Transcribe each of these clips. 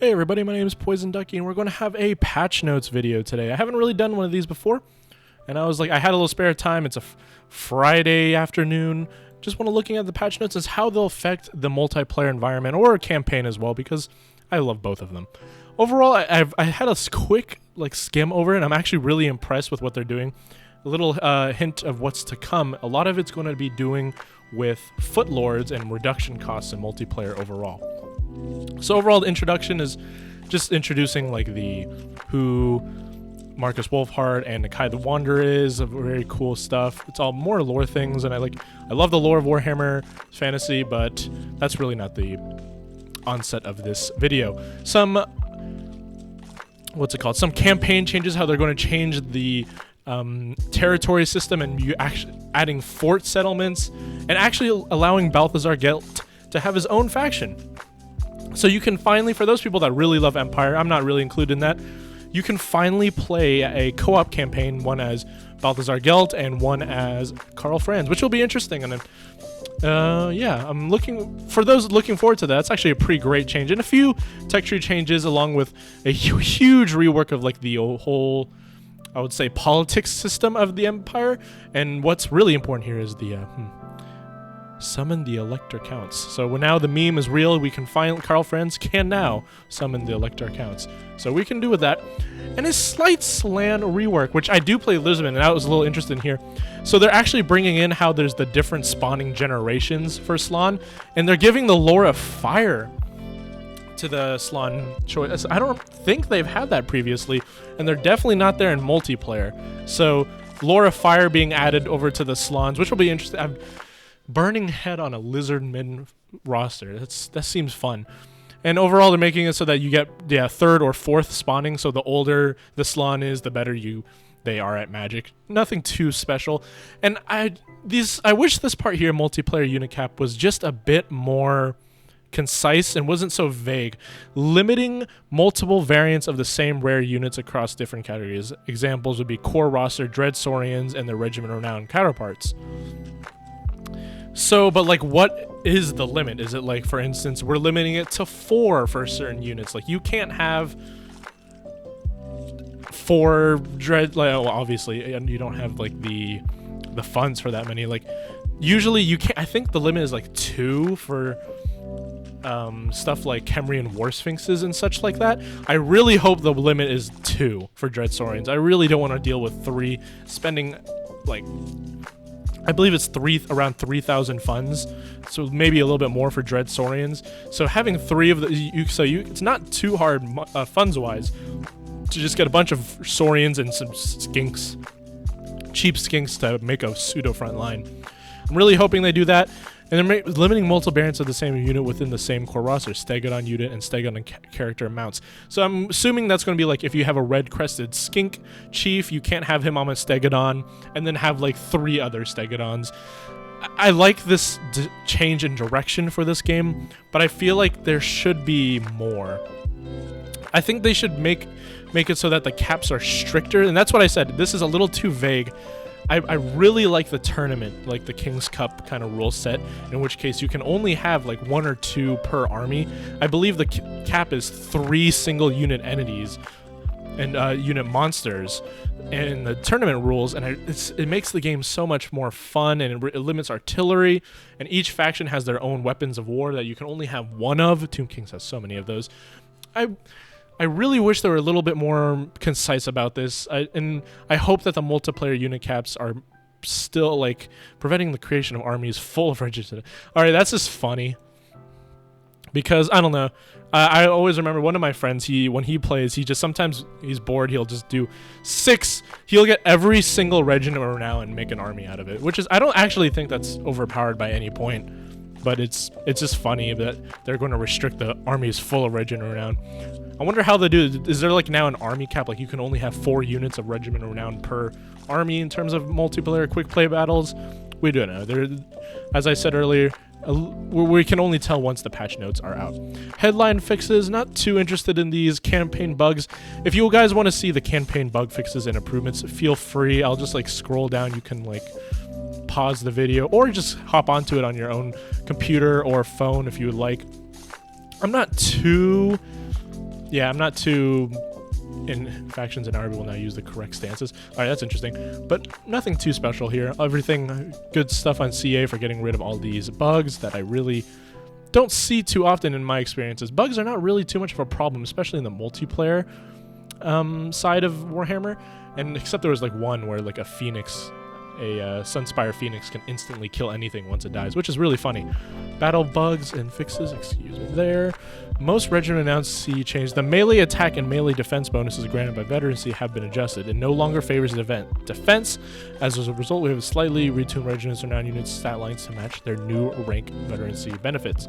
Hey everybody, my name is Poison Ducky and we're going to have a patch notes video today. I haven't really done one of these before, and I was like, I had a little spare time. It's a Friday afternoon. Just want to looking at the patch notes as how they'll affect the multiplayer environment or a campaign as well, because I love both of them. Overall, I had a quick skim over it. I'm actually really impressed with what they're doing. A little hint of what's to come. A lot of it's going to be doing with foot lords and reduction costs in multiplayer overall. So overall, the introduction is just introducing who Marcus Wolfhard and Nakai the Wanderer is, very cool stuff. It's all more lore things, and I love the lore of Warhammer fantasy, but that's really not the onset of this video. Some campaign changes, how they're going to change the territory system, and you actually adding fort settlements and actually allowing Balthazar Gelt to have his own faction. So you can finally, for those people that really love Empire, I'm not really included in that, you can finally play a co-op campaign, one as Balthazar Gelt and one as Karl Franz, which will be interesting. And yeah, I'm looking forward to that. It's actually a pretty great change, and a few tech tree changes along with a huge rework of the whole, I would say, politics system of the Empire. And what's really important here is the summon the Elector Counts. So now the meme is real. We can Karl Franz can now summon the Elector Counts. So we can do with that. And a slight Slan rework, which I do play Lisbon, and I was a little interested in here. So they're actually bringing in how there's the different spawning generations for Slan, and they're giving the lore of fire to the Slan choice. I don't think they've had that previously, and they're definitely not there in multiplayer. So lore of fire being added over to the Slans, which will be interesting. Burning Head on a Lizard Min roster. That seems fun. And overall, they're making it so that you get third or fourth spawning. So the older the Slan is, the better they are at Magic. Nothing too special. And I wish this part here, multiplayer unicap, was just a bit more concise and wasn't so vague, limiting multiple variants of the same rare units across different categories. Examples would be core roster Dread Saurians and their Regiment Renowned counterparts. So, but what is the limit? Is it for instance, we're limiting it to 4 for certain units? You can't have 4 Dread, well, obviously, and you don't have the funds for that many. Usually you can't, I think the limit is 2 for stuff like Kemrian War Sphinxes and such like that. I really hope the limit is 2 for Dread Saurians. I really don't want to deal with 3, spending I believe it's around 3,000 funds, so maybe a little bit more for Dread Saurians. So having 3 of it's not too hard funds-wise to just get a bunch of Saurians and some skinks, cheap skinks, to make a pseudo front line. I'm really hoping they do that. And they're limiting multiple variants of the same unit within the same core roster, Stegodon unit and Stegodon character mounts. So I'm assuming that's going to be if you have a red-crested skink chief, you can't have him on a Stegodon and then have 3 other Stegodons. I like this change in direction for this game, but I feel like there should be more. I think they should make it so that the caps are stricter, and that's what I said. This is a little too vague. I really like the tournament, the King's Cup kind of rule set, in which case you can only have 1 or 2 per army. I believe the cap is 3 single unit entities and unit monsters in the tournament rules, and it makes the game so much more fun, and it limits artillery, and each faction has their own weapons of war that you can only have 1 of. Tomb Kings has so many of those. I really wish they were a little bit more concise about this, and I hope that the multiplayer unicaps are still preventing the creation of armies full of rigidity. All right, that's just funny, because I don't know. I always remember one of my friends. When he plays, sometimes he's bored. He'll just do 6. He'll get every single Regiment of Renown and make an army out of it, which is, I don't actually think that's overpowered by any point, but it's just funny that they're going to restrict the armies full of Regiment of Renown. I wonder how they do it. Is there now an army cap? You can only have 4 units of Regiment of Renown per army in terms of multiplayer quick play battles? We don't know. As I said earlier, we can only tell once the patch notes are out. Headline fixes, not too interested in these. Campaign bugs. If you guys want to see the campaign bug fixes and improvements, feel free. I'll just scroll down. You can pause the video or just hop onto it on your own computer or phone if you would like. I'm not too Yeah, I'm not too... in factions and army will now use the correct stances. Alright, that's interesting. But nothing too special here. Everything good stuff on CA for getting rid of all these bugs that I really don't see too often in my experiences. Bugs are not really too much of a problem, especially in the multiplayer side of Warhammer. And except there was like one where like a phoenix, a Sunspire Phoenix can instantly kill anything once it dies, which is really funny. Battle bugs and fixes, excuse me there. Most regiment announced C change. The melee attack and melee defense bonuses granted by veteran C have been adjusted and no longer favors defense. As a result, we have slightly retuned regiments renowned units stat lines to match their new rank veteran C benefits.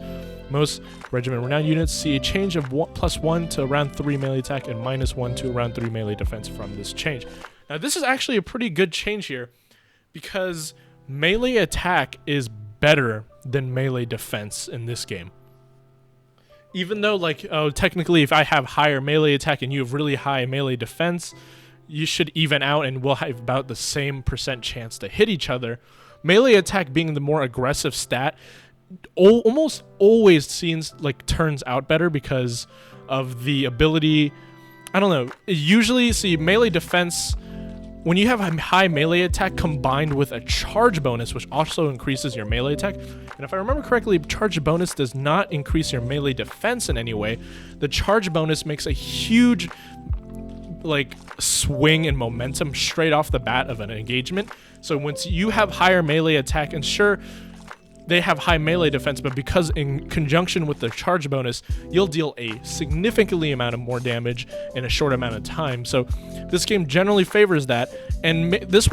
Most regiment renowned units see a change of +1 to around 3 melee attack and -1 to around 3 melee defense from this change. Now this is actually a pretty good change here, because melee attack is better than melee defense in this game. Even though, like, oh, technically if I have higher melee attack and you have really high melee defense, you should even out and we'll have about the same % chance to hit each other. Melee attack being the more aggressive stat almost always seems like turns out better because of the ability. I don't know. Usually, see, melee defense, when you have a high melee attack combined with a charge bonus, which also increases your melee attack, and if I remember correctly, charge bonus does not increase your melee defense in any way. The charge bonus makes a huge, like, swing in momentum straight off the bat of an engagement. So once you have higher melee attack, and sure, they have high melee defense, but because in conjunction with the charge bonus, you'll deal a significantly amount of more damage in a short amount of time. So this game generally favors that, and this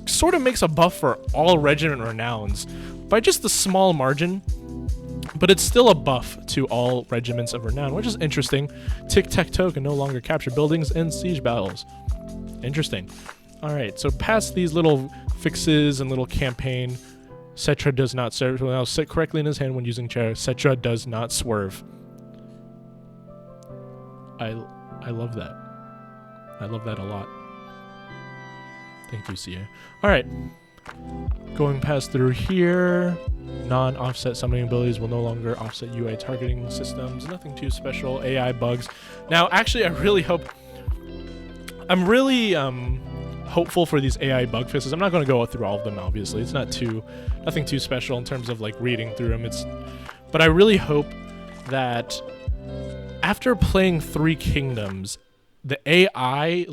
sort of makes a buff for all regiment renowns by just a small margin, but it's still a buff to all regiments of renown, which is interesting. Tic-tac-toe can no longer capture buildings in siege battles. Interesting. All right, so past these little fixes and little campaign, Cetra does not serve. Will now sit correctly in his hand when using chair. Cetra does not swerve. I love that. I love that a lot. Thank you, CA. Alright. Going past through here. Non-offset summoning abilities will no longer offset UI targeting systems. Nothing too special. AI bugs. Now, actually, I really hope... I'm really hopeful for these AI bug fixes. I'm not going to go through all of them, obviously. It's nothing too special in terms of like reading through them. But I really hope that after playing Three Kingdoms, the AI,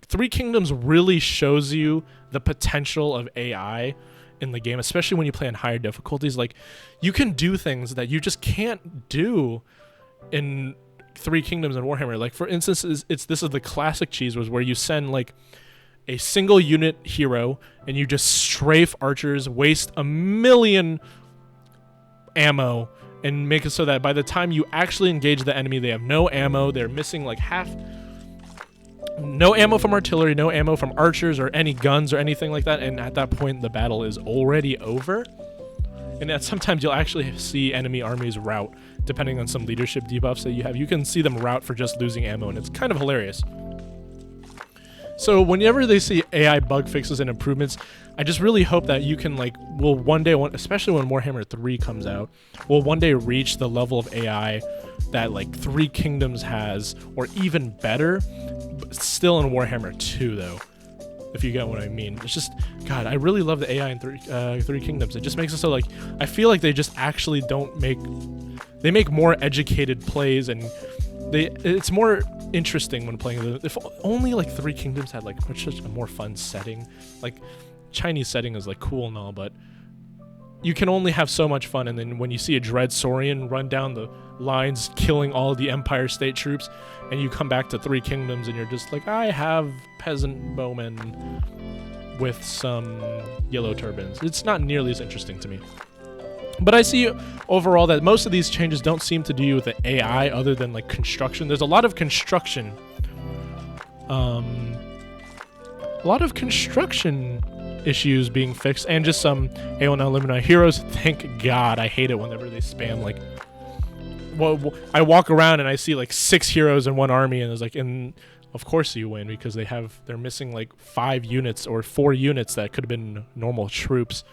Three Kingdoms really shows you the potential of AI in the game, especially when you play on higher difficulties. Like, you can do things that you just can't do in Three Kingdoms and Warhammer. Like, for instance, this is the classic cheese, was where you send like a single unit hero and you just strafe archers, waste 1,000,000 ammo, and make it so that by the time you actually engage the enemy, they have no ammo. They're missing like half. No ammo from artillery, no ammo from archers or any guns or anything like that, and at that point the battle is already over. And that sometimes you'll actually see enemy armies rout, depending on some leadership debuffs that you have. You can see them rout for just losing ammo, and it's kind of hilarious. So whenever they see AI bug fixes and improvements, I just really hope that you can will one day, especially when Warhammer 3 comes out, will one day reach the level of AI that Three Kingdoms has, or even better, but still in Warhammer 2 though, if you get what I mean. It's just, God, I really love the AI in Three Kingdoms. It just makes it so I feel like they just actually they make more educated plays, and it's more interesting when playing them. If only Three Kingdoms had such a more fun setting. Chinese setting is cool and all, but you can only have so much fun. And then when you see a Dread Saurian run down the lines killing all the Empire State troops, and you come back to Three Kingdoms and you're just I have peasant bowmen with some yellow turbans. It's not nearly as interesting to me. But I see overall that most of these changes don't seem to do with the AI other than construction. There's a lot of construction. Issues being fixed, and just some AO now eliminate heroes. Thank God. I hate it whenever they spam well, I walk around and I see 6 heroes in one army, and it's and of course you win because they're missing 5 units or 4 units that could have been normal troops.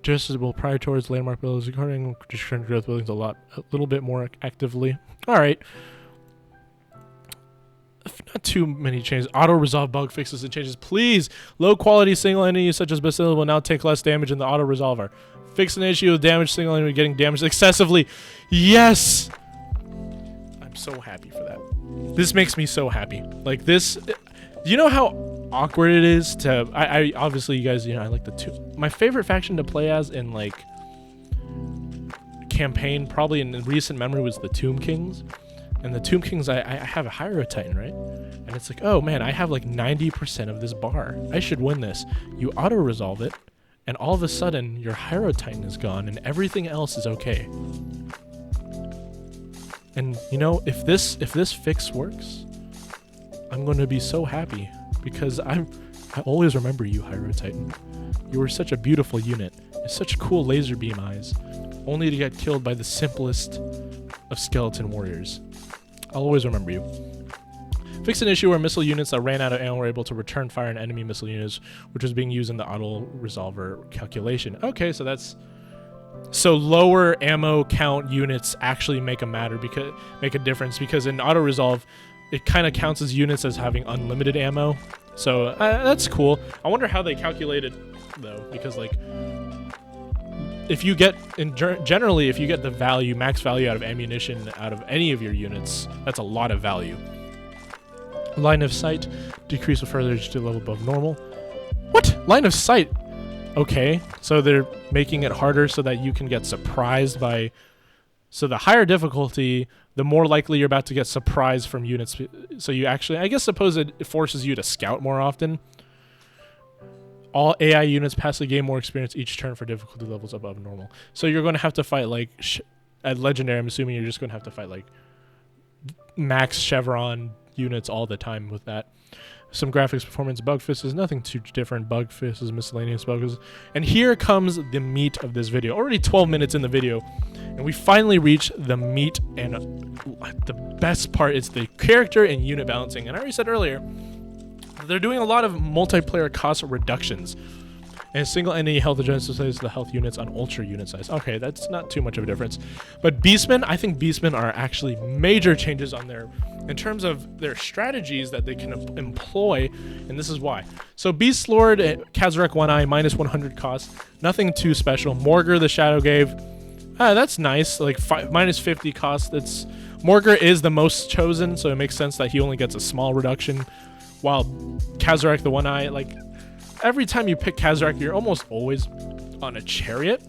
Just as well prior towards landmark buildings, recording growth buildings a little bit more actively. All right. not too many changes. Auto resolve bug fixes and changes, please. Low quality single enemies such as Bacillus will now take less damage in the auto resolver. Fix an issue with damage single enemy getting damaged excessively. Yes. I'm so happy for that. This makes me so happy. Like this, you know how awkward it is to. I obviously you guys, I like the two. My favorite faction to play as in like campaign, probably in recent memory, was the Tomb Kings. And the Tomb Kings, I have a Hyro Titan, right? And it's like, oh man, I have like 90% of this bar. I should win this. You auto resolve it, and all of a sudden your Hyro Titan is gone, and everything else is okay. And if this fix works, I'm going to be so happy because I always remember you, Hyro Titan. You were such a beautiful unit, such cool laser beam eyes, only to get killed by the simplest of skeleton warriors. I'll always remember you. Fix an issue where missile units that ran out of ammo were able to return fire on enemy missile units, which was being used in the auto resolver calculation. Okay, so lower ammo count units actually make a difference because in auto resolve, it kind of counts as units as having unlimited ammo. So that's cool. I wonder how they calculate it though, because like if you get generally if you get the max value out of ammunition out of any of your units, that's a lot of value. Line of sight decrease with further to level above normal. What? Line of sight? Okay, so they're making it harder so that you can get surprised by. So the higher difficulty, the more likely you're about to get surprised from units. So you actually, I guess, suppose it forces you to scout more often. All AI units passively gain more experience each turn for difficulty levels above normal. So you're going to have to fight like at legendary. I'm assuming you're just going to have to fight like max chevron units all the time with that. Some graphics, performance, bug fixes, nothing too different. Bug fixes, miscellaneous bugs. And here comes the meat of this video. Already 12 minutes in the video, and we finally reach the meat, and the best part is the character and unit balancing. And I already said earlier, they're doing a lot of multiplayer cost reductions. And single enemy health adjustment says the health units on ultra unit size. Okay, that's not too much of a difference. But Beastmen, I think Beastmen are actually major changes on in terms of their strategies that they can employ, and this is why. So Beast Lord, Kazarek One Eye, minus 100 cost, nothing too special. Morgar the Shadow Gave, that's nice, like minus 50 cost. Morgar is the most chosen, so it makes sense that he only gets a small reduction, while Kazarek the One Eye, like every time you pick Kazarek, you're almost always on a chariot.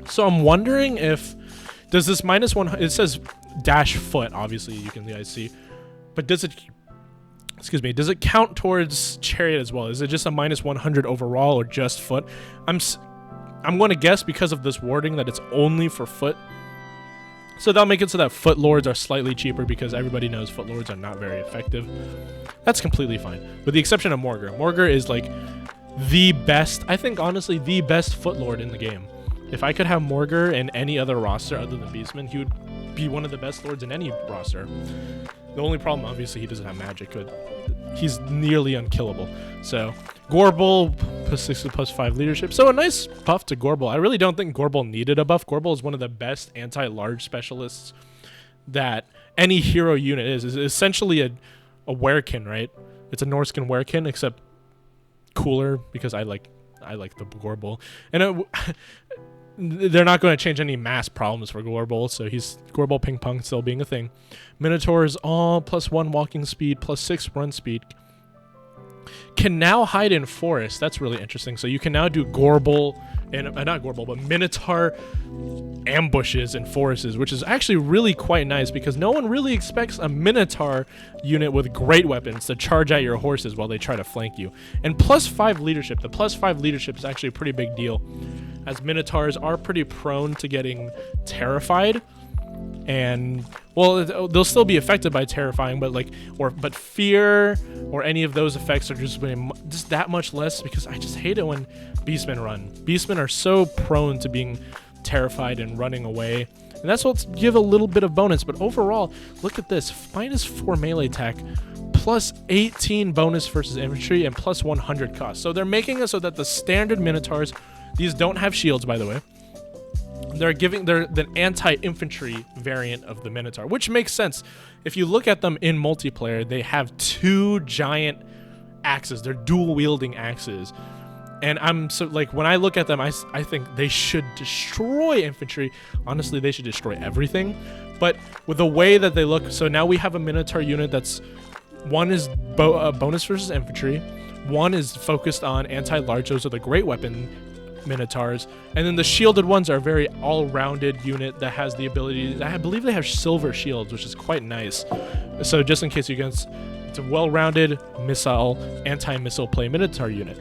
So I'm wondering if does this minus 100, it says dash foot, obviously you can guys see, but does it count towards chariot as well? Is it just a minus 100 overall or just foot? I'm going to guess because of this wording that it's only for foot. So that'll make it so that foot lords are slightly cheaper because everybody knows foot lords are not very effective. That's completely fine, with the exception of Morgar. Morgar is like the best, I think honestly, the best foot lord in the game. If I could have Morgar in any other roster other than Beastman, he would be one of the best lords in any roster. The only problem, obviously, he doesn't have magic, but he's nearly unkillable. So Gorbel plus 6 plus 5 leadership. So a nice buff to Gorbel. I really don't think Gorbel needed a buff. Gorbel is one of the best anti-large specialists that any hero unit is. It's essentially a werekin, right? It's a Norskin werekin, except cooler because I like the Gorbel. And they're not going to change any mass problems for Gorbel, so Gorbel ping pong still being a thing. Minotaurs all plus 1 walking speed, plus 6 run speed. Can now hide in forest. That's really interesting. So you can now do Gorbel and not Gorbel, but Minotaur ambushes in forests, which is actually really quite nice because no one really expects a Minotaur unit with great weapons to charge at your horses while they try to flank you. And plus 5 leadership. The plus 5 leadership is actually a pretty big deal, as Minotaurs are pretty prone to getting terrified. And well, they'll still be affected by terrifying, but fear or any of those effects are just that much less, because I just hate it when Beastmen run. Beastmen are so prone to being terrified and running away, and that's what's give a little bit of bonus. But overall, look at this: minus 4 melee attack, plus 18 bonus versus infantry, and plus 100 cost. So they're making it so that the standard Minotaurs, these don't have shields by the way, they're the anti-infantry variant of the Minotaur, which makes sense. If you look at them in multiplayer, they have 2 giant axes. They're dual wielding axes. And I'm so like, when I look at them, I think they should destroy infantry. Honestly, they should destroy everything. But with the way that they look, so now we have a Minotaur unit that's, one is bonus versus infantry, one is focused on anti-large, those are the great weapon Minotaurs, and then the shielded ones are a very all-rounded unit that has the ability, I believe they have silver shields, which is quite nice. So just in case you guys, it's a well-rounded anti-missile play Minotaur unit.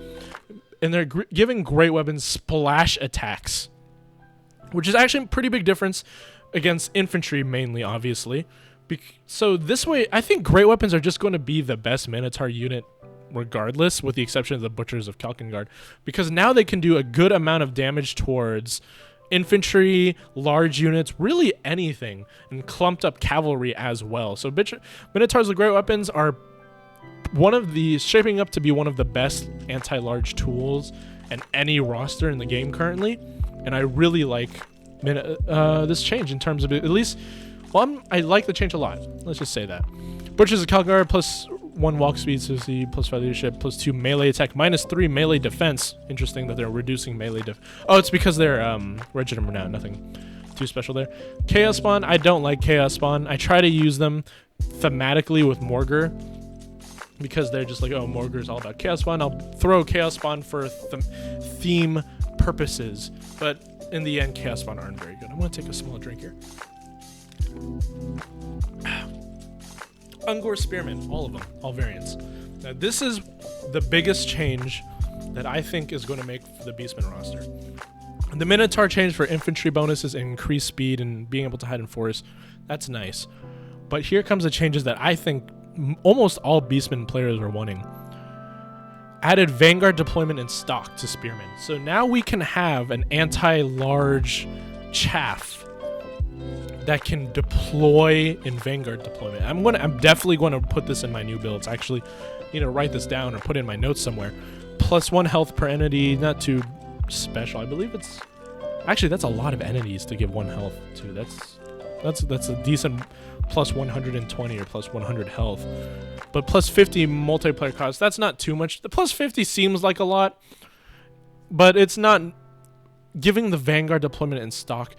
And they're giving great weapons splash attacks, which is actually a pretty big difference against infantry mainly, obviously. So this way, I think great weapons are just going to be the best Minotaur unit regardless, with the exception of the Butchers of Kalkengard, because now they can do a good amount of damage towards infantry, large units, really anything, and clumped up cavalry as well. So Minotaurs with great weapons are shaping up to be one of the best anti-large tools in any roster in the game currently, and I really like this change in terms of, at least, well, I like the change a lot. Let's just say that. Butchers of Kalkengard plus 1 walk speed, so see, plus 5 leadership, plus 2 melee attack, minus 3 melee defense. Interesting that they're reducing melee oh, it's because they're Regiment Renown, nothing too special there. Chaos Spawn, I don't like Chaos Spawn. I try to use them thematically with Morgur, because they're just like, oh, Morgur is all about Chaos Spawn. I'll throw Chaos Spawn for theme purposes, but in the end, Chaos Spawn aren't very good. I'm going to take a small drink here. Ungor Spearmen, all of them, all variants. Now, this is the biggest change that I think is going to make the Beastman roster. The Minotaur change for infantry bonuses and increased speed and being able to hide in forest, that's nice. But here comes the changes that I think almost all Beastman players are wanting. Added Vanguard deployment and stock to Spearmen. So now we can have an anti-large chaff that can deploy in Vanguard deployment. I'm definitely going to put this in my new builds. Actually, need to write this down or put it in my notes somewhere. Plus 1 health per entity, not too special. I believe it's actually, that's a lot of entities to give 1 health to. That's a decent plus 120 or plus 100 health. But plus 50 multiplayer cost, that's not too much. The plus 50 seems like a lot, but it's not. Giving the Vanguard deployment in stock,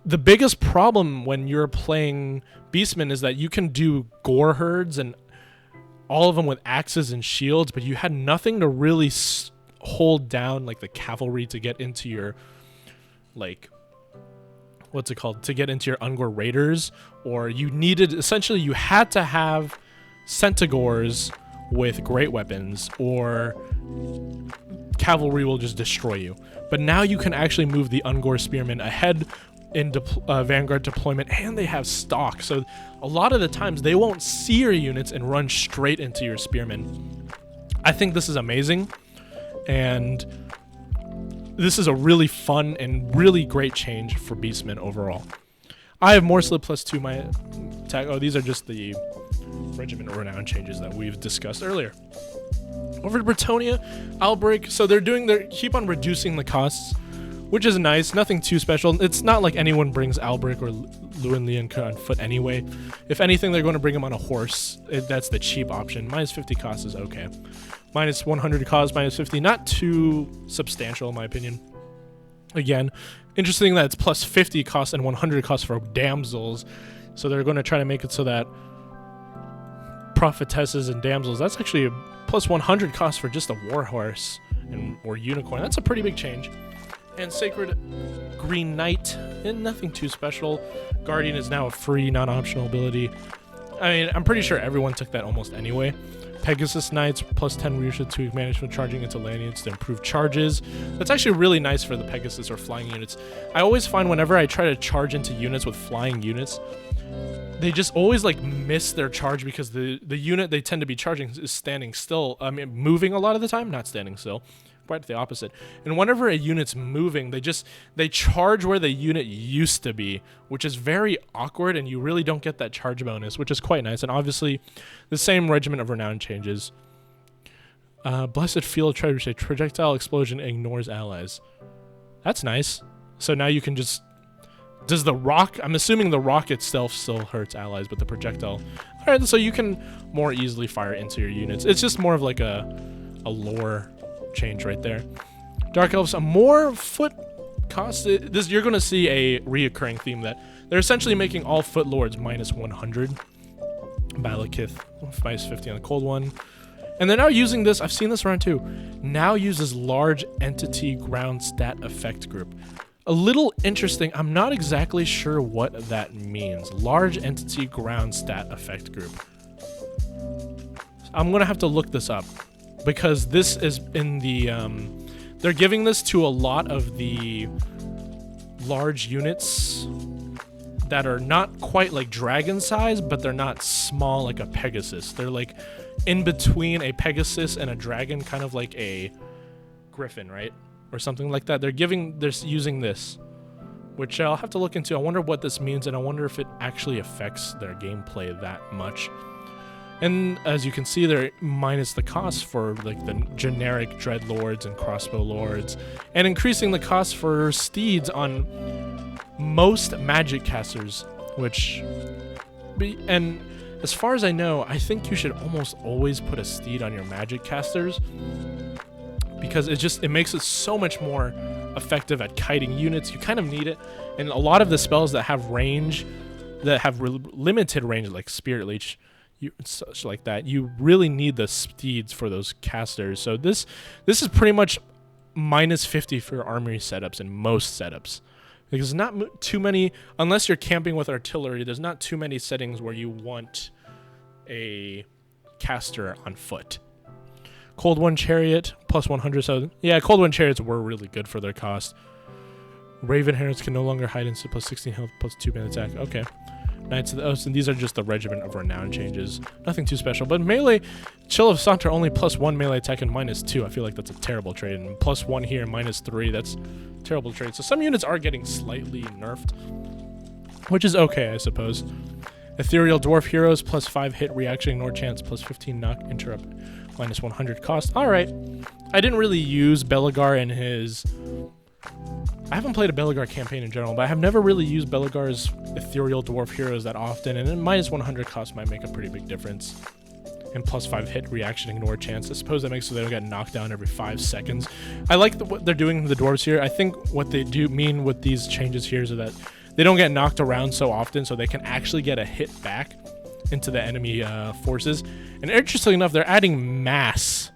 the biggest problem when you're playing Beastmen is that you can do gore herds and all of them with axes and shields, but you had nothing to really hold down, like the cavalry, to get into your, like, what's it called, to get into your Ungor Raiders, or you needed, essentially you had to have Centaurs with great weapons, or cavalry will just destroy you. But now you can actually move the Ungor Spearmen ahead in Vanguard deployment, and they have stock, so a lot of the times they won't see your units and run straight into your Spearmen. I think this is amazing, and this is a really fun and really great change for Beastmen overall. I have more slip plus 2 my attack. Oh, these are just the Regiment Renown changes that we've discussed earlier. Over to Bretonia, Outbreak. So they're keep on reducing the costs, which is nice. Nothing too special. It's not like anyone brings Albrecht or Lewin Leonka on foot anyway. If anything, they're going to bring him on a horse. That's the cheap option. Minus 50 cost is okay. Minus 100 cost, minus 50. Not too substantial, in my opinion. Again, interesting that it's plus 50 cost and 100 cost for damsels. So they're going to try to make it so that prophetesses and damsels, that's actually a plus 100 cost for just a warhorse or unicorn. That's a pretty big change. And Sacred Green Knight, and nothing too special. Guardian is now a free, non-optional ability. I mean, I'm pretty sure everyone took that almost anyway. Pegasus Knights, plus 10 leadership to management charging into land units to improve charges. That's actually really nice for the Pegasus or flying units. I always find whenever I try to charge into units with flying units, they just always like miss their charge because the unit they tend to be charging is standing still. I mean, moving a lot of the time, not standing still. Quite the opposite. And whenever a unit's moving, they charge where the unit used to be, which is very awkward, and you really don't get that charge bonus, which is quite nice. And obviously, the same Regiment of Renown changes. Blessed Field Trebuchet, projectile explosion ignores allies. That's nice. So now you can just... Does the rock... I'm assuming the rock itself still hurts allies, but the projectile... Alright, so you can more easily fire into your units. It's just more of like a lore change right there. Dark Elves, a more foot cost. You're going to see a reoccurring theme that they're essentially making all foot lords minus 100. Balakith, minus 50 on the cold one. And they're now using this, I've seen this around too, now uses large entity ground stat effect group. A little interesting, I'm not exactly sure what that means. Large entity ground stat effect group. I'm gonna have to look this up because this is in the, they're giving this to a lot of the large units that are not quite like dragon size, but they're not small like a Pegasus. They're like in between a Pegasus and a dragon, kind of like a griffin, right? Or something like that. They're using this, which I'll have to look into. I wonder what this means, and I wonder if it actually affects their gameplay that much. And as you can see, they're minus the cost for like the generic Dreadlords and Crossbow Lords, and increasing the cost for steeds on most magic casters, which... And as far as I know, I think you should almost always put a steed on your magic casters, because it makes it so much more effective at kiting units. You kind of need it, and a lot of the spells that have range, that have limited range, like Spirit Leech, such like that, you really need the steeds for those casters. So this is pretty much minus 50 for armory setups in most setups, because not too many, unless you're camping with artillery, there's not too many settings where you want a caster on foot. Cold One Chariot, plus 100. So, yeah, Cold One Chariots were really good for their cost. Raven Herons can no longer hide into plus 16 health, plus 2 man attack. Okay. Knights of the Oath, and these are just the Regiment of Renown changes. Nothing too special. But melee, Chill of Saunter only plus 1 melee attack and minus 2. I feel like that's a terrible trade. And plus 1 here, minus 3. That's a terrible trade. So some units are getting slightly nerfed, which is okay, I suppose. Ethereal Dwarf Heroes, plus 5 hit, reaction, ignore chance, plus 15 knock, interrupt, minus 100 cost. Alright. I didn't really use Belegar in his... I haven't played a Belegar campaign in general, but I have never really used Belegar's Ethereal Dwarf Heroes that often, and then minus 100 cost might make a pretty big difference. And plus 5 hit, reaction, ignore chance. I suppose that makes so they don't get knocked down every 5 seconds. I like what they're doing to the dwarves here. I think what they do mean with these changes here is that they don't get knocked around so often, so they can actually get a hit back into the enemy forces. And interestingly enough, they're adding mass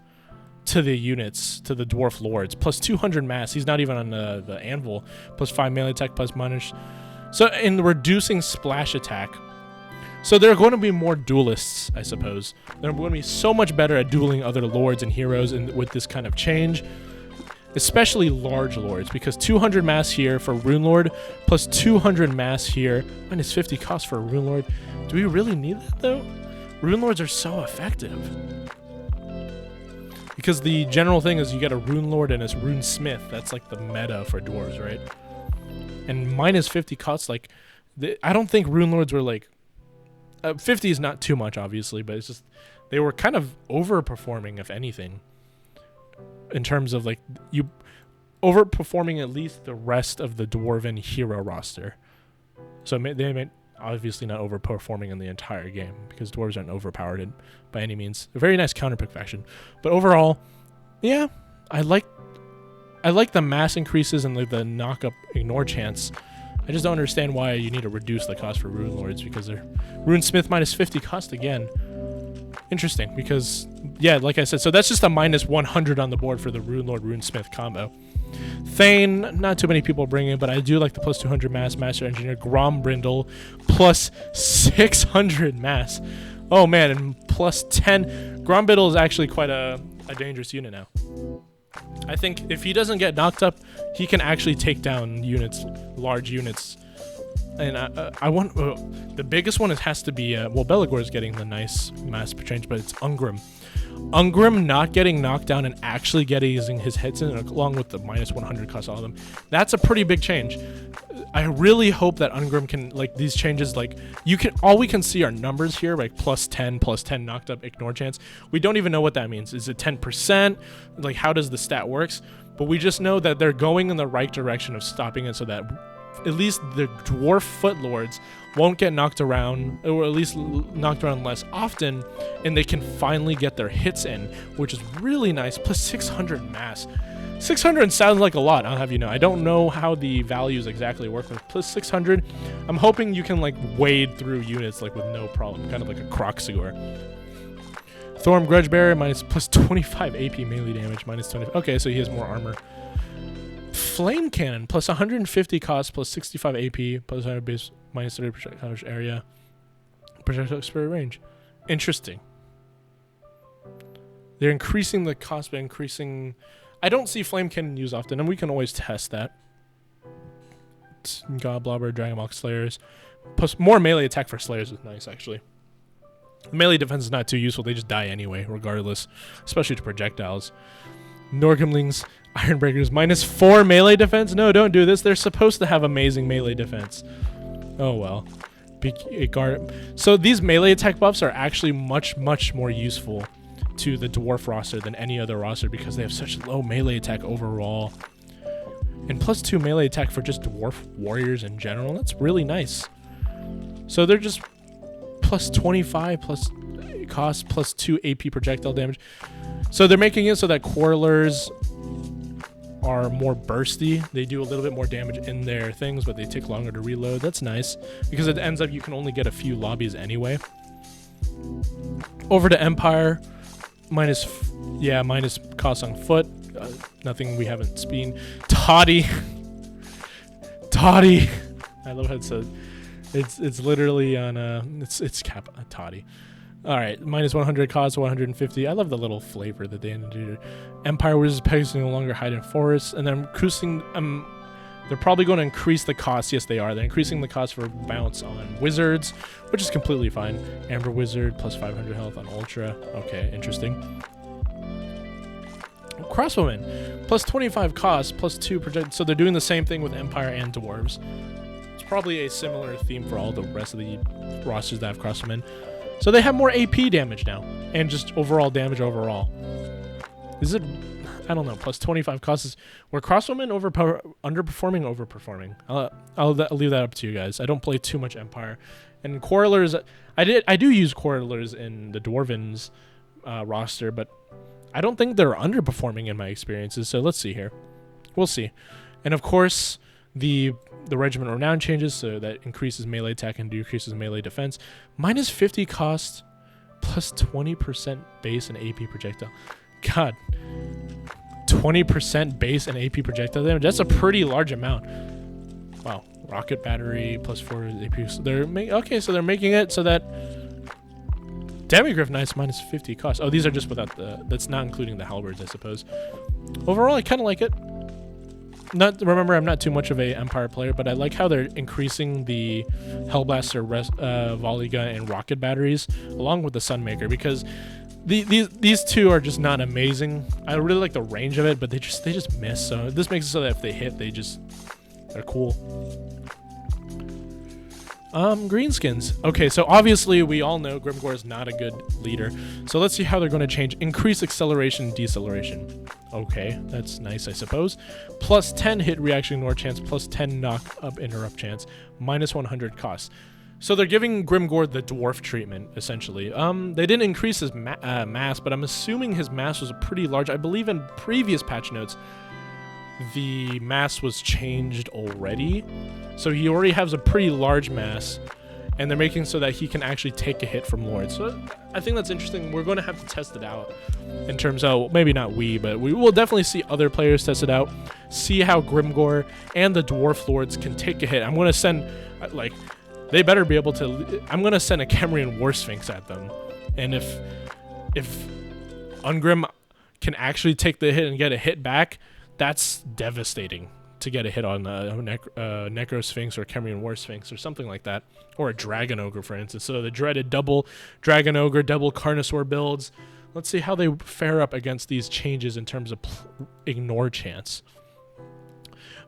to the units, to the dwarf lords, plus 200 mass. He's not even on the anvil. Plus 5 melee attack, plus minus. So in the reducing splash attack, so there are going to be more duelists, I suppose. They're going to be so much better at dueling other lords and heroes with this kind of change, especially large lords, because 200 mass here for Rune Lord, plus 200 mass here, minus 50 cost for a Rune Lord. Do we really need that though? Rune Lords are so effective. Because the general thing is you get a Rune Lord and a Rune Smith. That's like the meta for dwarves, right? And minus 50 costs, like, I don't think Rune Lords were like... 50 is not too much, obviously, but it's just... They were kind of overperforming, if anything. In terms of, like, you... Overperforming at least the rest of the Dwarven hero roster. So they may obviously not overperforming in the entire game, because dwarves aren't overpowered by any means. A very nice counterpick faction. But overall, yeah, I like the mass increases and the knock-up ignore chance. I just don't understand why you need to reduce the cost for Rune Lords, because they're Rune Smith minus 50 cost again. Interesting, because, yeah, like I said, so that's just a minus 100 on the board for the Rune Lord Rune Smith combo. Thane, not too many people bring it, but I do like the plus 200 mass Master Engineer. Grombrindle, plus 600 mass. Oh man, and plus 10. Grombrindle is actually quite a dangerous unit now. I think if he doesn't get knocked up, he can actually take down units, large units. And I want the biggest one. It has to be well, Beligor is getting the nice mass per change, but it's Ungrim. Ungrim not getting knocked down and actually getting his hits in, along with the minus 100 cost all of them. That's a pretty big change. I really hope that Ungrim can, like, these changes, like, all we can see are numbers here, like +10 knocked up ignore chance. We don't even know what that means. Is it 10%? Like, how does the stat works? But we just know that they're going in the right direction of stopping it so that at least the dwarf footlords won't get knocked around, or at least knocked around less often, and they can finally get their hits in, which is really nice. Plus 600 mass. 600 sounds like a lot, I'll have you know. I don't know how the values exactly work with plus 600. I'm hoping you can, like, wade through units, like, with no problem, kind of like a croc sewer. Thorm Grudgebearer minus plus 25 AP melee damage, minus 20. Okay, so he has more armor. Flame Cannon plus 150 cost, plus 65 AP, plus 100 base, minus 30 projectile coverage area, projectile spirit range. Interesting. They're increasing the cost by increasing. I don't see Flame Cannon used often, and we can always test that. God Blobber, Dragonmalk Slayers. Plus more melee attack for Slayers is nice, actually. Melee defense is not too useful. They just die anyway, regardless. Especially to projectiles. Norgrimlings, Ironbreakers, minus 4 melee defense? No, don't do this. They're supposed to have amazing melee defense. Oh, well. So these melee attack buffs are actually much, much more useful to the dwarf roster than any other roster because they have such low melee attack overall. And plus 2 melee attack for just dwarf warriors in general. That's really nice. So they're just plus 25 plus cost plus 2 AP projectile damage. So they're making it so that Quarrelers are more bursty. They do a little bit more damage in their things, but they take longer to reload. That's nice because it ends up you can only get a few lobbies anyway. Over to Empire. Minus cost on foot. Nothing we haven't seen. Toddy. I love how it's it's literally on it's cap Toddy. All right, minus 100 cost, 150. I love the little flavor that they introduced. Empire Wizards pegs no longer hide in forests, and then cruising. They're probably going to increase the cost. Yes, they are. They're increasing the cost for bounce on wizards, which is completely fine. Amber Wizard plus 500 health on Ultra. Okay, interesting. Crossbowmen plus 25 cost plus 2 project. So they're doing the same thing with Empire and Dwarves. It's probably a similar theme for all the rest of the rosters that have Crossbowmen. So they have more AP damage now, and just overall damage overall. Is it? I don't know. Plus 25 costs. Were Crossbowmen underperforming, overperforming? I'll leave that up to you guys. I don't play too much Empire. And Quarrelers, I do use Quarrelers in the Dwarven's roster, but I don't think they're underperforming in my experiences. So let's see here. We'll see. And of course, the Regiment Renown changes, so that increases melee attack and decreases melee defense. Minus 50 cost, plus 20% base and AP projectile. God. 20% base and AP projectile damage. That's a pretty large amount. Wow. Rocket battery plus 4 AP. So they're so they're making it so that Demigryph Knights minus 50 cost. Oh, these are just without that's not including the halberds, I suppose. Overall, I kind of like it. Remember, I'm not too much of a Empire player, but I like how they're increasing the Hellblaster, volley gun, and rocket batteries along with the Sunmaker, because these two are just not amazing. I really like the range of it, but they just miss. So this makes it so that if they hit, they're cool. Greenskins. Okay, so obviously we all know Grimgor is not a good leader. So let's see how they're going to change. Increase acceleration, deceleration. Okay, that's nice, I suppose. Plus 10 hit reaction ignore chance, plus 10 knock up interrupt chance, minus 100 cost. So they're giving Grimgor the dwarf treatment, essentially. They didn't increase his mass, but I'm assuming his mass was pretty large. I believe in previous patch notes, the mass was changed already. So he already has a pretty large mass, and they're making so that he can actually take a hit from Lords. So I think that's interesting. We're going to have to test it out in terms of, maybe not but we will definitely see other players test it out, see how Grimgor and the Dwarf Lords can take a hit. I'm going to send, they better be able to, I'm going to send a Kemrian War Sphinx at them. And if Ungrim can actually take the hit and get a hit back, that's devastating to get a hit on a Necro Sphinx or Kemrian War Sphinx or something like that. Or a Dragon Ogre, for instance. So the dreaded double Dragon Ogre, double Carnosaur builds. Let's see how they fare up against these changes in terms of ignore chance.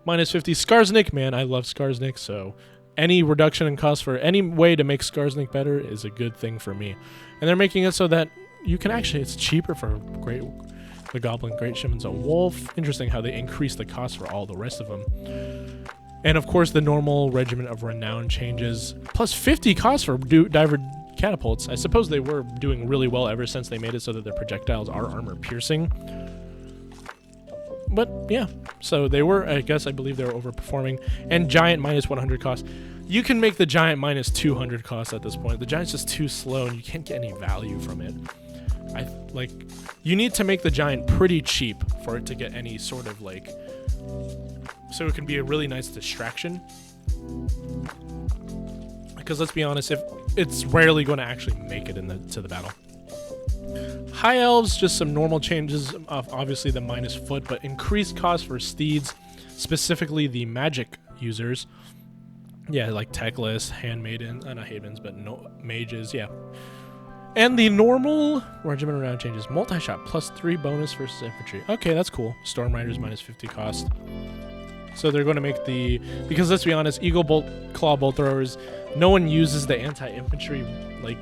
Minus 50 Skarsnik. Man, I love Skarsnik, so any reduction in cost for any way to make Skarsnik better is a good thing for me. And they're making it so that you can actually, it's cheaper for the Goblin, Great Shaman's a Wolf. Interesting how they increase the cost for all the rest of them. And of course, the normal Regiment of Renown changes. Plus 50 cost for Diver Catapults. I suppose they were doing really well ever since they made it so that their projectiles are armor piercing. But yeah, so they were, I believe they were overperforming. And Giant minus 100 cost. You can make the Giant minus 200 cost at this point. The Giant's just too slow and you can't get any value from it. You need to make the Giant pretty cheap for it to get any sort of so it can be a really nice distraction. Because let's be honest, if it's rarely going to actually make it to the battle. High Elves, just some normal changes of obviously the minus foot, but increased cost for steeds, specifically the magic users. Yeah, like Techless, Handmaiden, not Handmaidens, but no mages, yeah. And the normal Regiment around changes. Multi-shot, plus 3 bonus versus infantry. Okay, that's cool. Storm Riders, minus 50 cost. So they're going to make because let's be honest, Eagle Bolt, Claw Bolt Throwers, no one uses the anti-infantry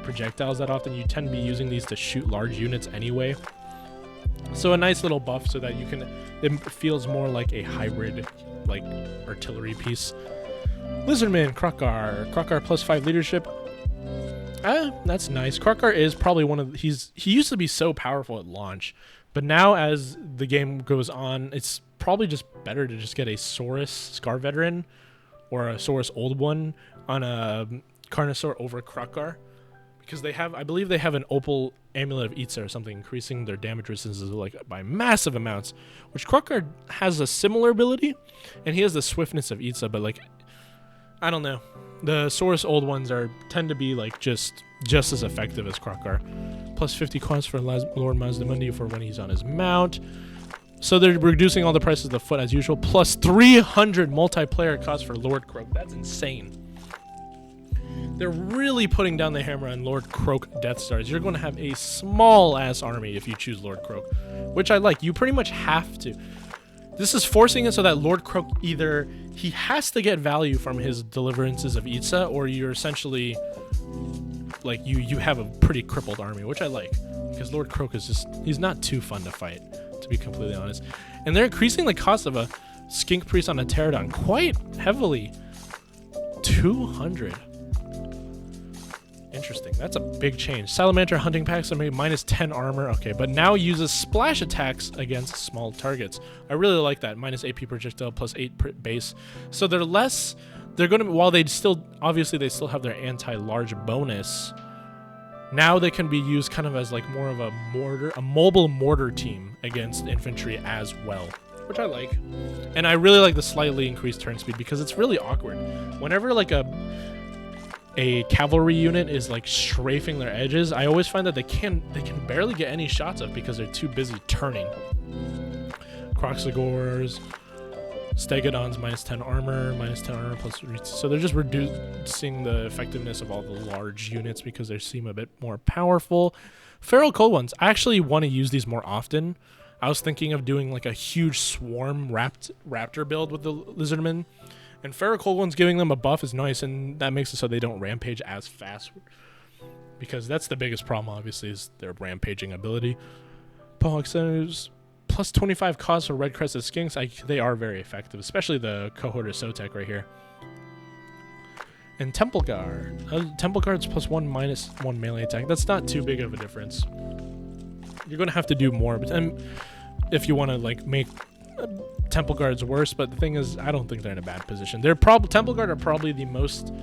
projectiles that often. You tend to be using these to shoot large units anyway. So a nice little buff so that it feels more like a hybrid, artillery piece. Lizardman, Krokar plus 5 leadership. That's nice. Krokar is probably he used to be so powerful at launch, but now as the game goes on, it's probably just better to just get a Saurus Scar Veteran or a Saurus Old One on a Carnosaur over Krokar, because I believe they have an Opal Amulet of Itza or something, increasing their damage resistance by massive amounts, which Krokar has a similar ability, and he has the swiftness of Itza, but I don't know. The Saurus Old Ones tend to be just as effective as Krokar. Plus 50 cost for Lord Mazdamundi for when he's on his mount. So they're reducing all the prices of the foot as usual. Plus 300 multiplayer cost for Lord Croak. That's insane. They're really putting down the hammer on Lord Croak Death Stars. You're going to have a small-ass army if you choose Lord Croak, which I like. You pretty much have to. This is forcing it so that Lord Croak either he has to get value from his deliverances of Itza, or you're essentially you have a pretty crippled army, which I like, because Lord Croak is he's not too fun to fight, to be completely honest. And they're increasing the cost of a Skink Priest on a Pterodon quite heavily. 200. Interesting. That's a big change. Salamander hunting packs are made minus 10 armor. Okay, but now uses splash attacks against small targets. I really like that. Minus AP projectile, plus 8 base. So they're less. They're going to, while they still have their anti-large bonus. Now they can be used kind of as more of a mobile mortar team against infantry as well, which I like. And I really like the slightly increased turn speed, because it's really awkward. Whenever a cavalry unit is strafing their edges, I always find that they can barely get any shots of because they're too busy turning. Croxagores, Stegodons, minus 10 armor plus, so they're just reducing the effectiveness of all the large units because they seem a bit more powerful. Feral Cold Ones, I actually want to use these more often. I was thinking of doing a huge swarm raptor build with the Lizardmen. And Feral Cold Ones giving them a buff is nice, and that makes it so they don't rampage as fast. Because that's the biggest problem, obviously, is their rampaging ability. Pohawk Centers, plus 25 cost for Red Crested Skinks. They are very effective, especially the Cohort of Sotek right here. And Temple Guard. Temple Guard's plus 1 minus 1 melee attack. That's not too big of a difference. You're going to have to do more, but if you want to make Temple Guard's worse, but the thing is, I don't think they're in a bad position. Temple Guard are probably the most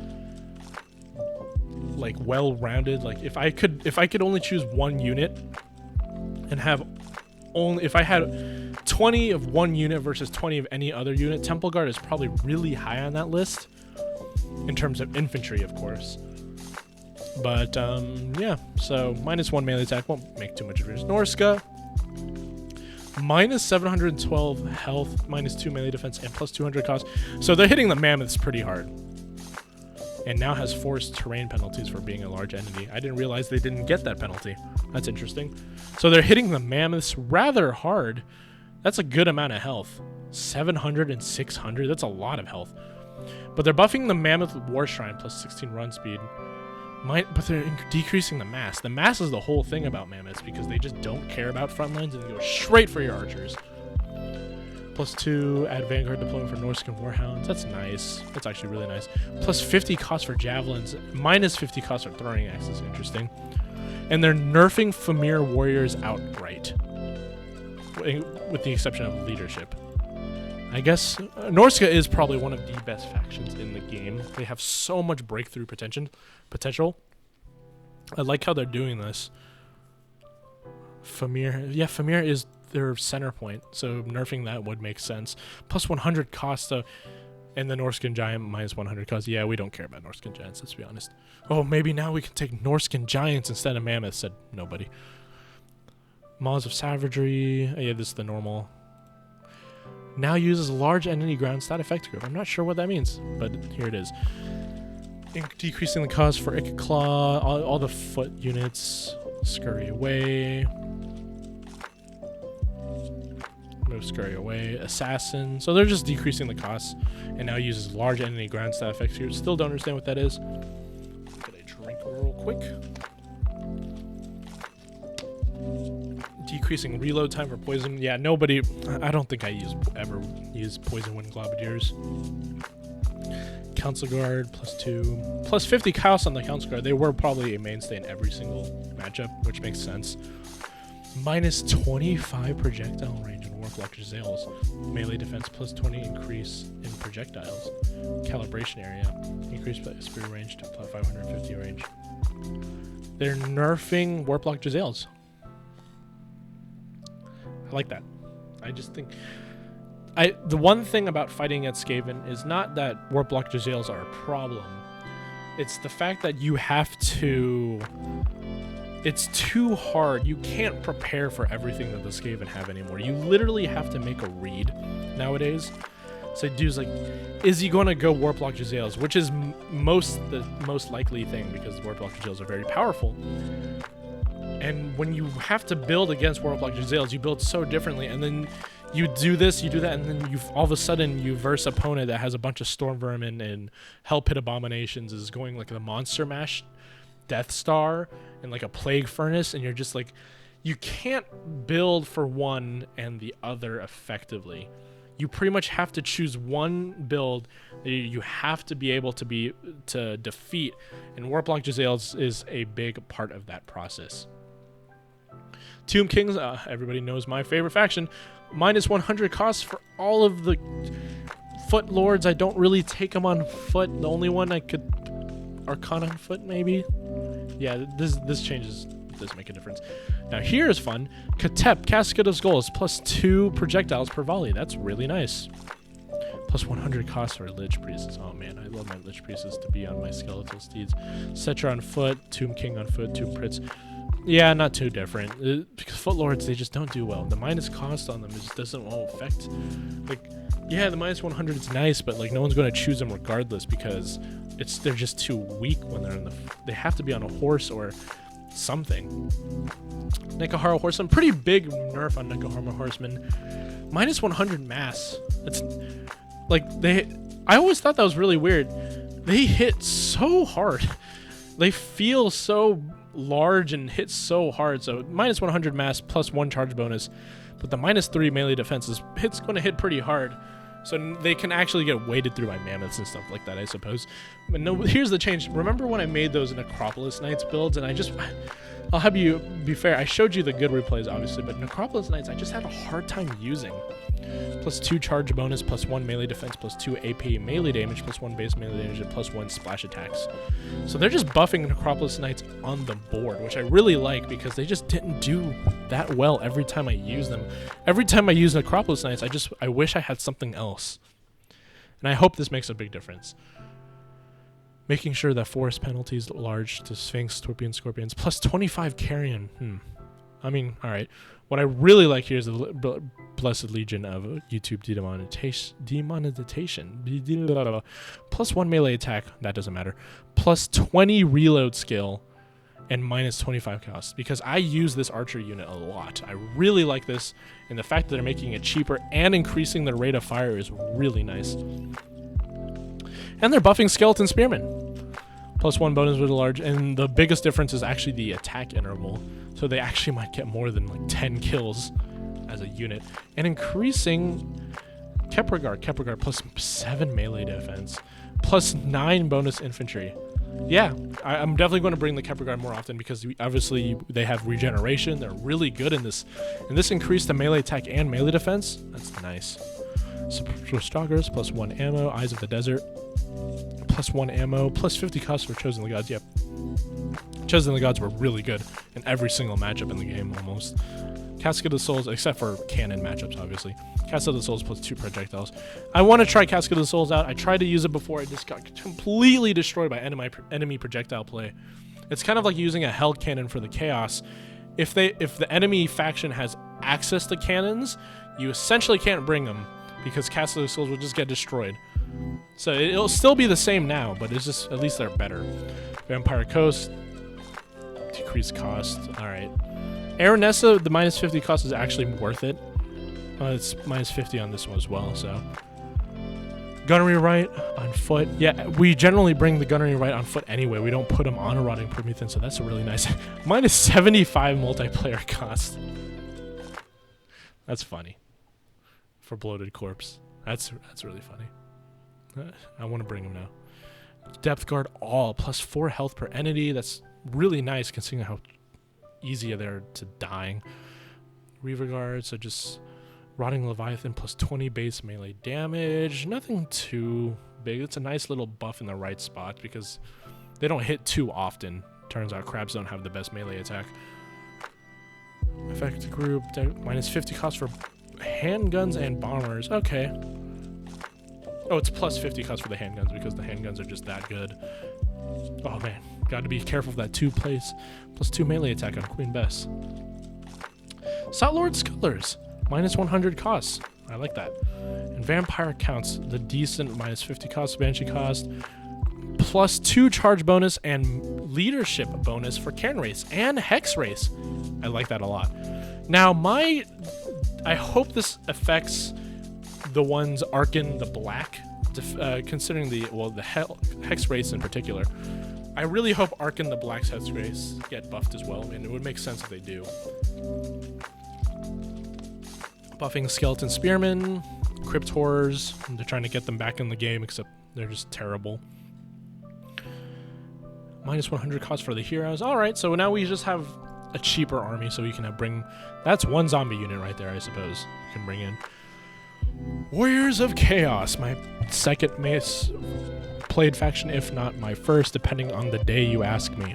well-rounded. If I could only choose one unit and if I had 20 of one unit versus 20 of any other unit, Temple Guard is probably really high on that list in terms of infantry, of course. But yeah, so minus 1 melee attack won't make too much of a difference. Norska, minus 712 health, minus 2 melee defense, and plus 200 cost. So they're hitting the mammoths pretty hard. And now has forced terrain penalties for being a large entity. I didn't realize they didn't get that penalty. That's interesting. So they're hitting the mammoths rather hard. That's a good amount of health. 700 and 600. That's a lot of health. But they're buffing the Mammoth War Shrine plus 16 run speed. But they're decreasing the mass. The mass is the whole thing about Mammoths because they just don't care about front lines and go straight for your archers. Plus 2, add Vanguard deployment for Norscan Warhounds. That's nice. That's actually really nice. Plus 50 cost for Javelins. Minus 50 cost for Throwing Axes. Interesting. And they're nerfing Famir Warriors outright. With the exception of Leadership. I guess Norska is probably one of the best factions in the game. They have so much breakthrough potential. I like how they're doing this. Famir. Yeah, Famir is their center point, so nerfing that would make sense. Plus 100 cost, and the Norscan Giant minus 100 cost. Yeah, we don't care about Norscan Giants, let's be honest. Oh, maybe now we can take Norscan Giants instead of Mammoths, said nobody. Maws of Savagery. Oh, yeah, this is the normal. Now uses large enemy ground stat effect group. I'm not sure what that means, but here it is. Decreasing the cost for Ick Claw, all the foot units. Scurry away. Move Scurry away. Assassin. So they're just decreasing the cost, and now uses large enemy ground stat effects here. Still don't understand what that is. Get a drink real quick. Decreasing reload time for poison. Yeah, nobody. I don't think I ever use poison wind globadiers. Council Guard plus 2, plus 50 cost on the Council Guard. They were probably a mainstay in every single matchup, which makes sense. Minus 25 projectile range in Warlock Giselles. Melee defense plus 20 increase in projectiles. Calibration area increased by spear range to plus 550 range. They're nerfing Warlock Giselles. I like that. I just think the one thing about fighting at Skaven is not that Warlock Giselles are a problem. It's the fact that you have to. It's too hard. You can't prepare for everything that the Skaven have anymore. You literally have to make a read nowadays. So dude's like, is he going to go Warlock Giselles? Which is the most likely thing because Warlock Giselles are very powerful. And when you have to build against Warlock Giselles, you build so differently, and then you do this, you do that, and then all of a sudden you verse opponent that has a bunch of Storm Vermin and Hell Pit Abominations is going like the Monster Mash Death Star and like a Plague Furnace, and you're just like, you can't build for one and the other effectively. You pretty much have to choose one build that you have to be able to defeat, and Warlock Giselles is a big part of that process. Tomb Kings, everybody knows my favorite faction. Minus 100 costs for all of the foot lords. I don't really take them on foot. The only one I could Arcana on foot, maybe. Yeah, this changes. Does make a difference. Now here is fun. Katep, Cascade of Skulls, plus 2 projectiles per volley. That's really nice. Plus 100 costs for Lich Priests. Oh man, I love my Lich Priests to be on my skeletal steeds. Cetra on foot, Tomb King on foot, Tomb Prits. Yeah, not too different. Because Footlords, they just don't do well. The minus cost on them just doesn't affect. Like, yeah, the minus 100 is nice, but like no one's going to choose them regardless because they're just too weak when they're in they have to be on a horse or something. Nekahara Horseman, pretty big nerf on Nekahara Horseman. Minus 100 mass. It's like I always thought that was really weird. They hit so hard. They feel so large and hit so hard. So minus 100 mass plus 1 charge bonus, but the minus 3 melee defense it's going to hit pretty hard. So they can actually get weighted through by mammoths and stuff like that, I suppose. But no, here's the change. Remember when I made those Necropolis Knights builds, and I'll have you be fair, I showed you the good replays, obviously, but Necropolis Knights, I just had a hard time using. Plus 2 charge bonus, plus 1 melee defense, plus 2 AP melee damage, plus 1 base melee damage, and plus 1 splash attacks. So they're just buffing Necropolis Knights on the board, which I really like because they just didn't do that well every time I use them. Every time I use Necropolis Knights, I wish I had something else. And I hope this makes a big difference. Making sure that forest penalties large to Sphinx, Scorpion, Scorpions, plus 25 Carrion. I mean, all right. What I really like here is the Blessed Legion of YouTube demonetization. Plus 1 melee attack. That doesn't matter. Plus 20 reload skill. and minus 25 cost, because I use this archer unit a lot. I really like this, and the fact that they're making it cheaper and increasing their rate of fire is really nice. And they're buffing skeleton spearmen. +1 bonus with a large, and the biggest difference is actually the attack interval. So they actually might get more than like 10 kills as a unit. And increasing Kepregard +7 melee defense, +9 bonus infantry. Yeah, I'm definitely going to bring the Kepregard more often, because obviously they have regeneration. They're really good in this. And this increased the melee attack and melee defense. That's nice. Stalkers, +1 ammo. Eyes of the Desert, +1 ammo, +50 cost for Chosen of the Gods. Yep. Chosen of the Gods were really good in every single matchup in the game, almost. Casket of the Souls, except for canon matchups, obviously. Casket of the Souls +2 projectiles. I want to try Casket of the Souls out. I tried to use it before. I just got completely destroyed by enemy projectile play. It's kind of like using a held cannon for the Chaos. If the enemy faction has access to cannons, you essentially can't bring them, because Casket of the Souls will just get destroyed. So it'll still be the same now, but it's just, at least they're better. Vampire Coast, decreased cost. All right. Aranessa, the -50 cost is actually worth it. It's -50 on this one as well, so. Gunnery right on foot. Yeah, we generally bring the gunnery right on foot anyway. We don't put them on a rotting Promethean, so that's really nice. -75 multiplayer cost. That's funny. For Bloated Corpse. That's really funny. I want to bring him now. Depth Guard all, +4 health per entity. That's really nice considering how easy they're to dying. Reaver Guard, so just Rotting Leviathan +20 base melee damage. Nothing too big. It's a nice little buff in the right spot, because they don't hit too often. Turns out crabs don't have the best melee attack. Effect group, -50 cost for handguns and bombers. Okay. Oh, it's +50 cost for the handguns, because the handguns are just that good. Oh man, got to be careful of that 2 place. +2 melee attack on Queen Bess. Salt Lord Scullers, -100 costs. I like that. And Vampire counts the decent -50 cost, Banshee cost, +2 charge bonus and leadership bonus for Cairn Race and Hex Race. I like that a lot. Now I hope this affects the ones Arkin the Black, considering the Hex Race in particular. I really hope Arkin the Black's Hex Race get buffed as well, and it would make sense if they do. Buffing Skeleton Spearmen, Crypt Horrors. They're trying to get them back in the game, except they're just terrible. -100 cost for the heroes. Alright, so now we just have a cheaper army, so we can bring... That's one zombie unit right there, I suppose. You can bring in Warriors of Chaos, my second most played faction, if not my first, depending on the day you ask me.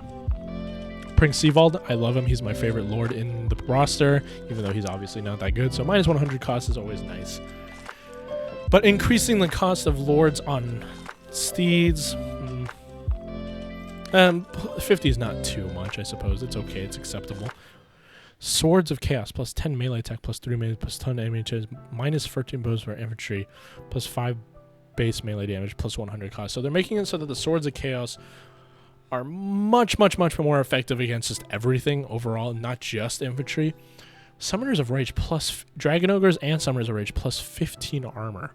Prince Seavald, I love him. He's my favorite lord in the roster, even though he's obviously not that good. So -100 cost is always nice. But increasing the cost of lords on steeds, 50 is not too much, I suppose. It's okay. It's acceptable. Swords of Chaos, +10 melee attack, +3 melee, +10 enemy chance, -13 bows for infantry, +5 base melee damage, +100 cost. So they're making it so that the Swords of Chaos are much more effective against just everything overall, not just infantry. Summoners of Rage plus Dragon Ogres and Summoners of Rage +15 armor.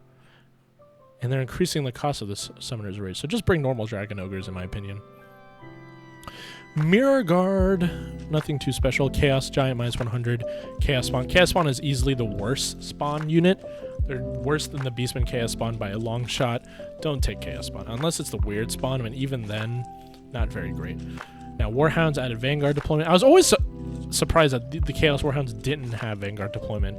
And they're increasing the cost of this Summoners of Rage. So just bring normal Dragon Ogres, in my opinion. Mirror Guard, nothing too special. Chaos Giant -100. Chaos Spawn. Chaos Spawn is easily the worst spawn unit. They're worse than the Beastman Chaos Spawn by a long shot. Don't take Chaos Spawn, unless it's the weird spawn, and even then, not very great. Now, Warhounds added Vanguard deployment. I was always surprised that the Chaos Warhounds didn't have Vanguard deployment.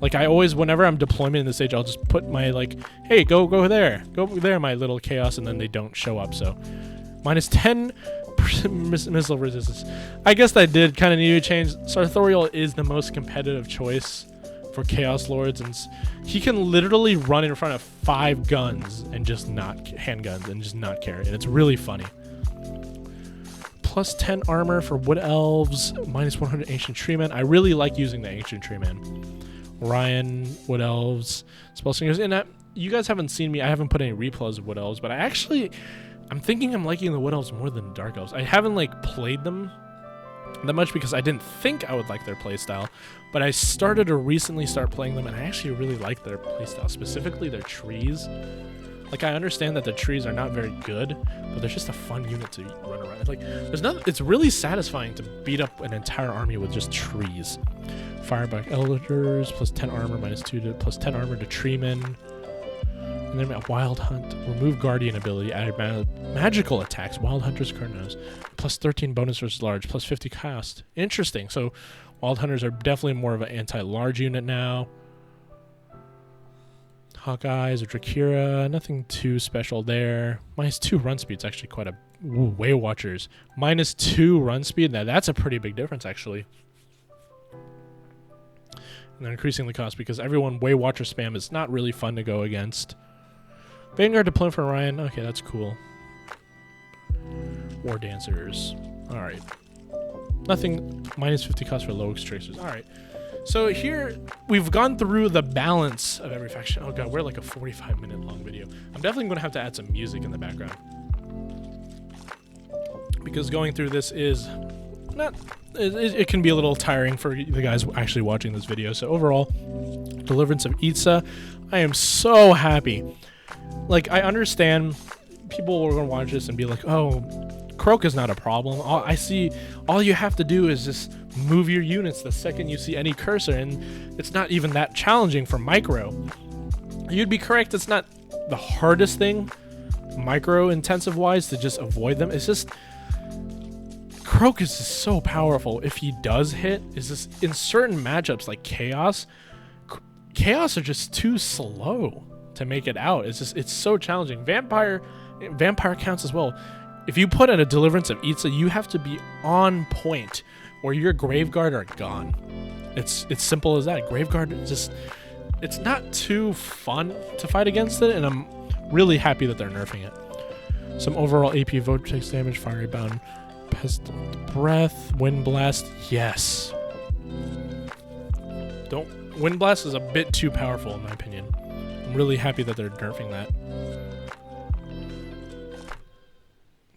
Like, I always, whenever I'm deployment in this stage, I'll just put my, like, hey, go there, my little Chaos, and then they don't show up, so. -10 missile resistance. I guess that did kind of need to change. Sartorial is the most competitive choice for Chaos Lords, and he can literally run in front of 5 guns and just not handguns and just not care, and it's really funny. +10 armor for Wood Elves, -100 Ancient Treemen. I really like using the Ancient Treemen. Ryan, Wood Elves, Spellslingers, and you guys haven't seen me. I haven't put any replays of Wood Elves, but I'm thinking I'm liking the Wood Elves more than Dark Elves. I haven't like played them that much because I didn't think I would like their playstyle, but I started to recently start playing them, and I actually really like their playstyle, specifically their trees. Like, I understand that the trees are not very good, but they're just a fun unit to run around. Like, it's really satisfying to beat up an entire army with just trees. Fireback Elders, plus 10 armor, minus 2 to plus 10 armor to Treemen. And then a Wild Hunt, remove Guardian ability, add magical attacks, Wild Hunter's current nose, plus 13 bonus versus large, plus 50 cost. Interesting. So Wild Hunters are definitely more of an anti-large unit now. Hawkeyes or Drakira, nothing too special there. Minus 2 run speed's actually quite a... Ooh, Way Watchers. Minus 2 run speed, now that's a pretty big difference actually. And they're increasing the cost because everyone Way Watcher spam is not really fun to go against. Vanguard deployment for Ryan. Okay, that's cool. War Dancers. Alright. Nothing. Minus 50 cost for Low Tracers. Alright. So here, we've gone through the balance of every faction. Oh god, we're like a 45-minute long video. I'm definitely going to have to add some music in the background. Because going through this is not... It can be a little tiring for the guys actually watching this video. So overall, Deliverance of Itza. I am so happy. Like, I understand people are going to watch this and be like, oh, Croak is not a problem. All you have to do is just move your units the second you see any cursor, and it's not even that challenging for micro. You'd be correct, it's not the hardest thing, micro-intensive wise, to just avoid them. It's just, Croak is just so powerful. If he does hit, is just in certain matchups like Chaos are just too slow to make it out. It's so challenging. Vampire counts as well. If you put in a Deliverance of Itza, you have to be on point, or your Graveguard are gone. It's simple as that. Graveguard is just, it's not too fun to fight against it, and I'm really happy that they're nerfing it. Some overall AP Vortex damage, Fiery Bound, Pestilent Breath, Wind Blast, yes. Wind Blast is a bit too powerful in my opinion. I'm really happy that they're nerfing that.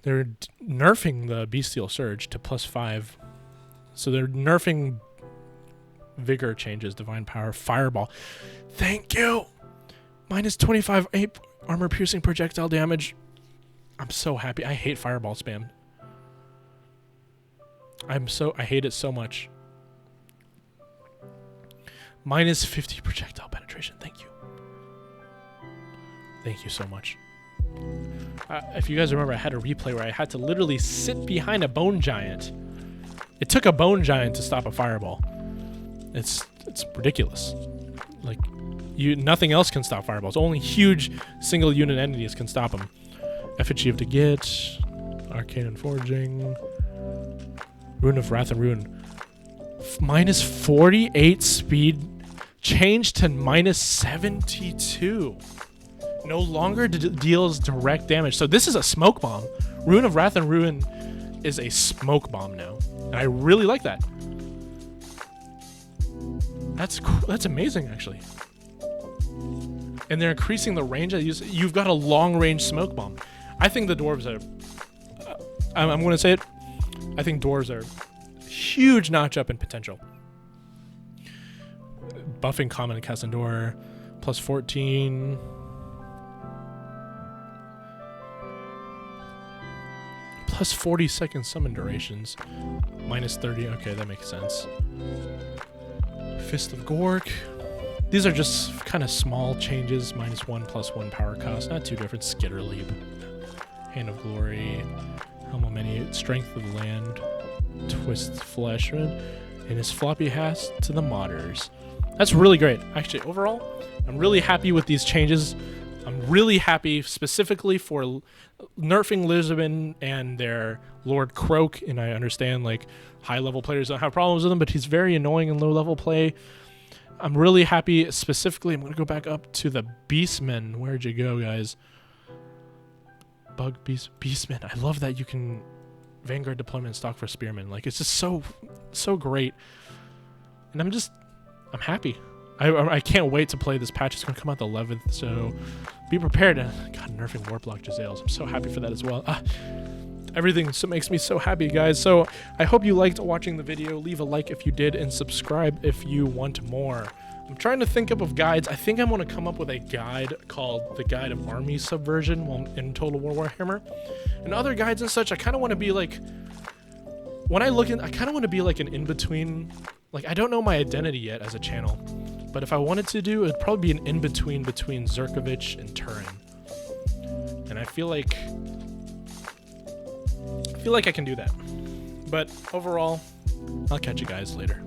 They're nerfing the Bestial Surge to +5. So they're nerfing Vigor changes, Divine Power, Fireball. Thank you! Minus 25 armor piercing projectile damage. I'm so happy. I hate Fireball spam. I hate it so much. Minus 50 projectile penetration. Thank you. Thank you so much. If you guys remember, I had a replay where I had to literally sit behind a Bone Giant. It took a Bone Giant to stop a Fireball. It's ridiculous. Like, nothing else can stop Fireballs. Only huge single unit entities can stop them. Effigy of Degit, Arcane and Forging, Rune of Wrath and Ruin. Minus 48 speed, changed to minus 72. No longer deals direct damage. So this is a smoke bomb. Rune of Wrath and Ruin is a smoke bomb now. And I really like that. That's cool. That's amazing, actually. And they're increasing the range. You've got a long-range smoke bomb. I think the dwarves are... I'm going to say it. I think dwarves are huge notch up in potential. Buffing Common and Cassandor, plus 14... Plus 40-second summon durations. Minus 30. Okay, that makes sense. Fist of Gork. These are just kind of small changes. Minus 1, plus 1 power cost. Not too different. Skitter Leap. Hand of Glory. Helm of Many. Strength of the Land. Twist Flesh. And his floppy hat to the modders. That's really great. Actually, overall, I'm really happy with these changes. I'm really happy specifically for nerfing Lisbon and their Lord Croak, and I understand like high-level players don't have problems with him, but he's very annoying in low-level play. I'm really happy specifically. I'm going to go back up to the Beastmen. Where'd you go, guys? Beastmen. I love that you can Vanguard deployment stock for Spearmen. Like, it's just so great. And I'm happy. I can't wait to play this patch. It's going to come out the 11th, so be prepared. God, nerfing Warplock Jazales. I'm so happy for that as well. Everything makes me so happy, guys. So I hope you liked watching the video. Leave a like if you did, and subscribe if you want more. I'm trying to think up of guides. I think I'm going to come up with a guide called the Guide of Army Subversion in Total War Warhammer. And other guides and such, I kind of want to be like, when I look in, I kind of want to be like an in-between. Like, I don't know my identity yet as a channel, but if I wanted to do, it'd probably be an in-between between Zerkovich and Turin. And I feel like I can do that. But overall, I'll catch you guys later.